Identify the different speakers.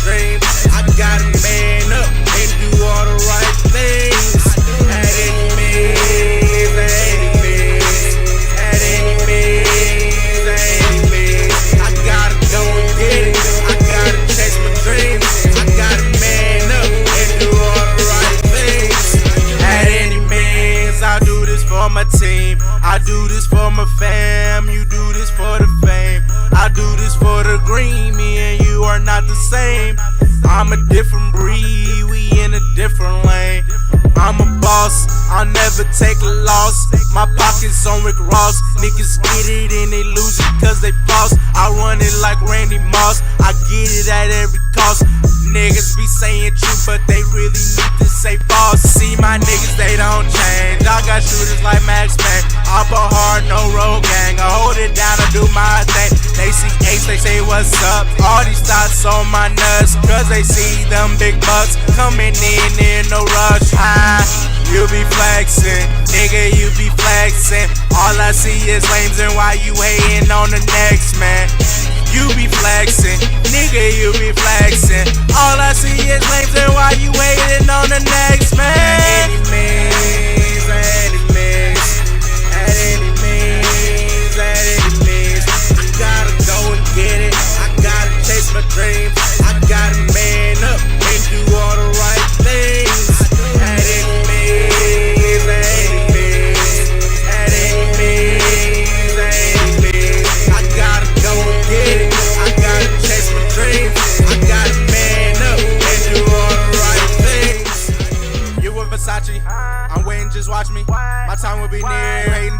Speaker 1: dreams. I gotta man up and do all the right things. Had enemies, had enemies, had enemies. I gotta go and get it. I gotta chase my dreams. I gotta man up and do all the right things. Had enemies, I do this for my team. I do this for my fam. You do this for the fame. I do this for the green. Me and you are not the same. I'm a different breed, we in a different lane. I'm a boss, I'll never take a loss. My pockets on Rick Ross. Niggas get it and they lose it cause they false. I run it like Randy Moss, I get it at every cost. Niggas be saying true but they really need to say false. See my niggas, they don't change. I got shooters like Max Payne. I put hard, no road gang. I hold it down, I do my thing. They see Ace, they say what's up. All these thoughts on my nuts cause they see them big bucks coming in no rush. You be flexing, nigga, you be flexing. All I see is lames and why you hating on the next man. You be flexing, nigga, you be flexing. All I see is lames and why you hating on the next man. Enemies, enemies, enemies, enemies. I gotta go and get it. I gotta chase my dreams. I gotta man up and do all the right things. I'm waiting, just watch me. My time will be near. Hating